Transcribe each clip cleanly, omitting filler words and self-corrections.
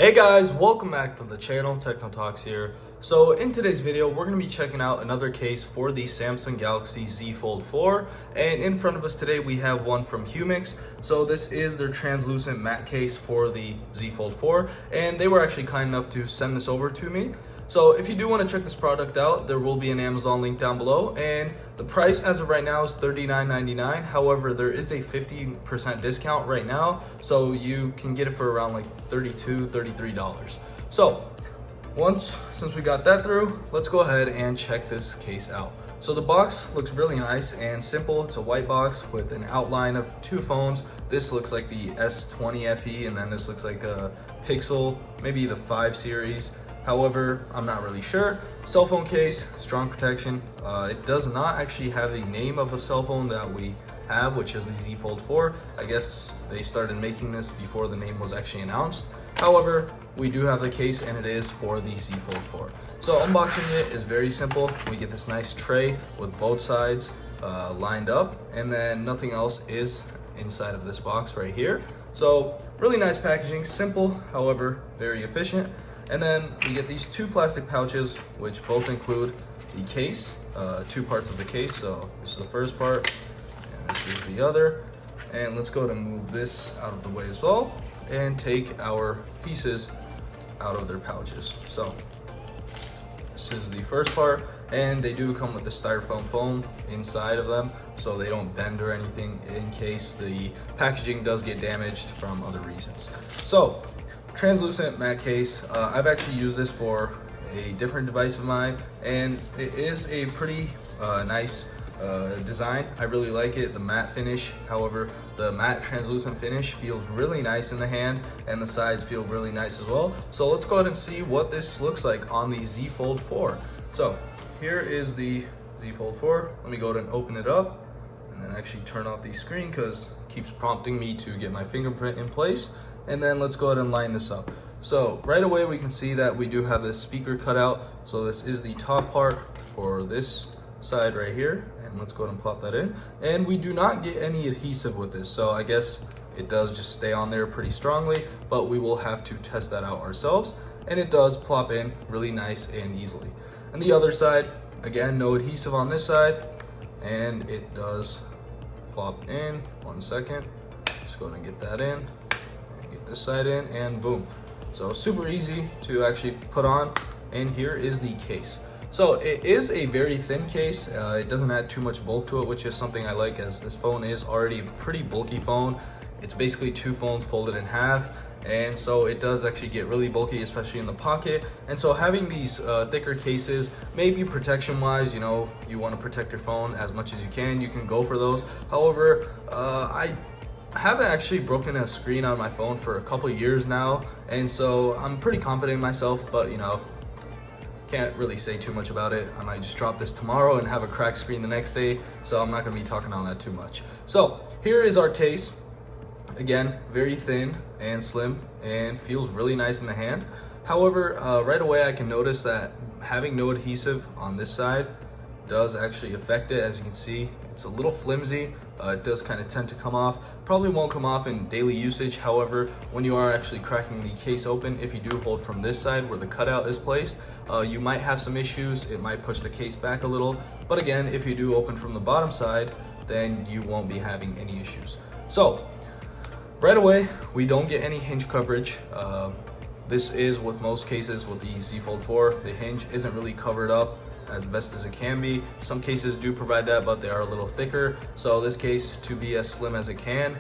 Hey guys, welcome back to the channel. Techno Talks here. So in today's video, we're going to be checking out another case for the Samsung Galaxy Z Fold 4. And in front of us today, we have one from Humixx. So this is their translucent matte case for the Z Fold 4. And they were actually kind enough to send this over to me. So if you do want to check this product out, there will be an Amazon link down below. And the price as of right now is $39.99. However, there is a 50% discount right now. So you can get it for around like $32, $33. So since we got that through, let's go ahead and check this case out. So the box looks really nice and simple. It's a white box with an outline of two phones. This looks like the S20 FE, and then this looks like a Pixel, maybe the 5 series. However, I'm not really sure. Cell phone case, strong protection. It does not actually have the name of the cell phone that we have, which is the Z Fold 4. I guess they started making this before the name was actually announced. However, we do have the case and it is for the Z Fold 4. So unboxing it is very simple. We get this nice tray with both sides lined up, and then nothing else is inside of this box right here. So really nice packaging, simple, however, very efficient. And then we get these two plastic pouches, which both include the case, two parts of the case. So this is the first part, and this is the other. And let's go ahead and move this out of the way as well, and take our pieces out of their pouches. So this is the first part, and they do come with the styrofoam foam inside of them, so they don't bend or anything in case the packaging does get damaged from other reasons. So translucent matte case. I've actually used this for a different device of mine, and it is a pretty nice design. I really like it, the matte finish. However, the matte translucent finish feels really nice in the hand, and the sides feel really nice as well. So let's go ahead and see what this looks like on the Z Fold 4. So here is the Z Fold 4. Let me go ahead and open it up and then actually turn off the screen because it keeps prompting me to get my fingerprint in place. And then let's go ahead and line this up. So right away we can see that we do have this speaker cutout. So this is the top part for this side right here, and let's go ahead and plop that in. And we do not get any adhesive with this, so I guess it does just stay on there pretty strongly, but we will have to test that out ourselves. And it does plop in really nice and easily. And the other side, again, no adhesive on this side, and it does plop in. 1 second, just go ahead and get that in. Get this side in, and boom. So super easy to actually put on. And here is the case. So it is a very thin case. It doesn't add too much bulk to it, which is something I like, as this phone is already a pretty bulky phone. It's basically two phones folded in half, and so it does actually get really bulky, especially in the pocket. And so having these thicker cases, maybe protection wise, you know, you want to protect your phone as much as you can go for those. However, I haven't actually broken a screen on my phone for a couple years now, and so I'm pretty confident in myself, but you know, can't really say too much about it. I might just drop this tomorrow and have a cracked screen the next day, so I'm not going to be talking on that too much. So here is our case. Again, very thin and slim and feels really nice in the hand. However, right away I can notice that having no adhesive on this side does actually affect it. As you can see, it's a little flimsy. It does kind of tend to come off. Probably won't come off in daily usage. However, when you are actually cracking the case open, if you do hold from this side where the cutout is placed, you might have some issues. It might push the case back a little. But again, if you do open from the bottom side, then you won't be having any issues. So right away, we don't get any hinge coverage. This is with most cases with the Z Fold 4. The hinge isn't really covered up as best as it can be. Some cases do provide that, but they are a little thicker. So this case, to be as slim as it can,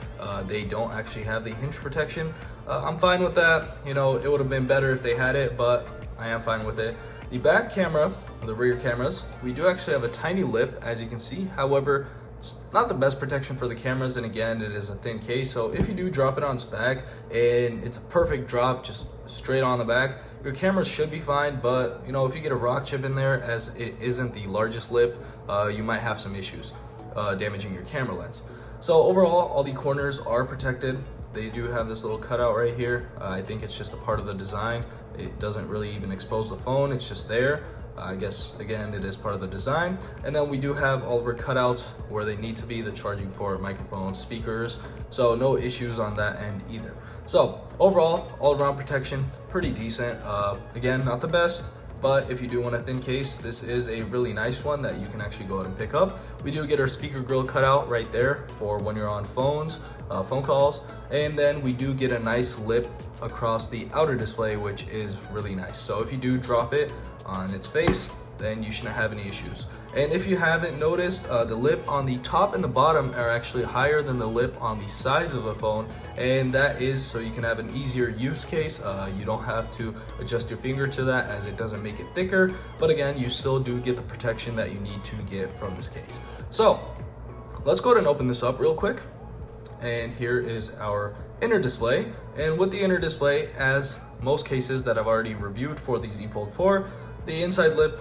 they don't actually have the hinge protection. I'm fine with that. You know, it would have been better if they had it, but I am fine with it. The back camera, the rear cameras, we do actually have a tiny lip, as you can see. However, it's not the best protection for the cameras, and again, it is a thin case, so if you do drop it on its back and it's a perfect drop just straight on the back, your cameras should be fine. But you know, if you get a rock chip in there, as it isn't the largest lip, you might have some issues damaging your camera lens. So overall, all the corners are protected. They do have this little cutout right here. I think it's just a part of the design. It doesn't really even expose the phone, it's just there. I guess, again, it is part of the design. And then we do have all of our cutouts where they need to be, the charging port, microphone, speakers. So no issues on that end either. So overall, all around protection, pretty decent. Again, not the best, but if you do want a thin case, this is a really nice one that you can actually go ahead and pick up. We do get our speaker grill cut out right there for when you're on phones, phone calls, and then we do get a nice lip across the outer display, which is really nice. So if you do drop it on its face, then you shouldn't have any issues. And if you haven't noticed, the lip on the top and the bottom are actually higher than the lip on the sides of the phone, and that is so you can have an easier use case. You don't have to adjust your finger to that, as it doesn't make it thicker, but again, you still do get the protection that you need to get from this case. So let's go ahead and open this up real quick. And here is our inner display. And with the inner display, as most cases that I've already reviewed for the Z Fold 4, the inside lip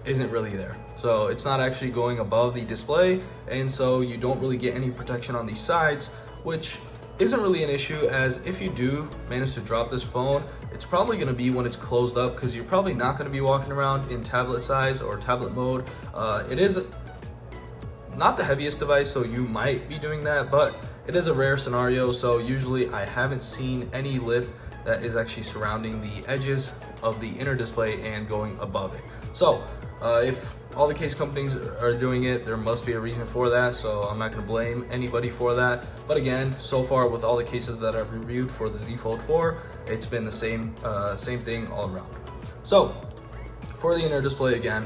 isn't really there. So it's not actually going above the display, and so you don't really get any protection on these sides, which isn't really an issue, as if you do manage to drop this phone, it's probably going to be when it's closed up, because you're probably not going to be walking around in tablet size or tablet mode. It is not the heaviest device, so you might be doing that, but it is a rare scenario. So usually I haven't seen any lip that is actually surrounding the edges of the inner display and going above it. So if all the case companies are doing it, there must be a reason for that, so I'm not going to blame anybody for that. But again, so far with all the cases that I've reviewed for the Z Fold 4, it's been the same thing all around. So for the inner display, again,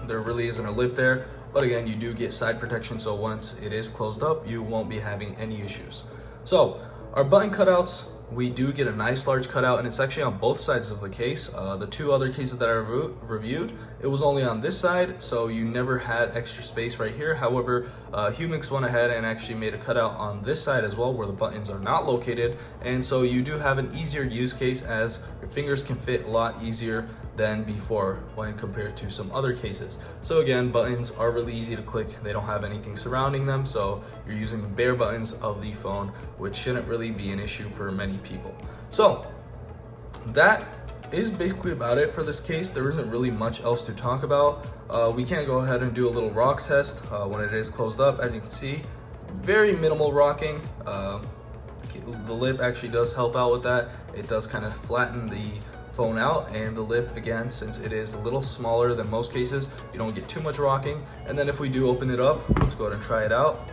there really isn't a lip there, but again, you do get side protection, so once it is closed up, you won't be having any issues. So our button cutouts, we do get a nice large cutout, and it's actually on both sides of the case. The two other cases that I reviewed, it was only on this side, so you never had extra space right here. However, Humixx went ahead and actually made a cutout on this side as well, where the buttons are not located, and so you do have an easier use case, as your fingers can fit a lot easier than before when compared to some other cases. So again, buttons are really easy to click. They don't have anything surrounding them, so you're using the bare buttons of the phone, which shouldn't really be an issue for many people. So that is basically about it for this case. There isn't really much else to talk about. We can go ahead and do a little rock test when it is closed up. As you can see, very minimal rocking. The lip actually does help out with that. It does kind of flatten the phone out, and the lip, again, since it is a little smaller than most cases, you don't get too much rocking. And then if we do open it up, let's go ahead and try it out.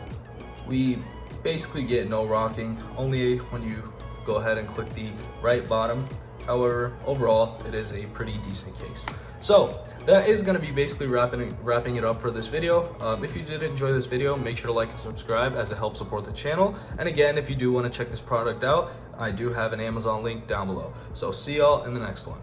We basically get no rocking, only when you go ahead and click the right bottom. However, overall, it is a pretty decent case. So that is going to be basically wrapping it up for this video. If you did enjoy this video, make sure to like and subscribe, as it helps support the channel. And again, if you do want to check this product out, I do have an Amazon link down below. So see y'all in the next one.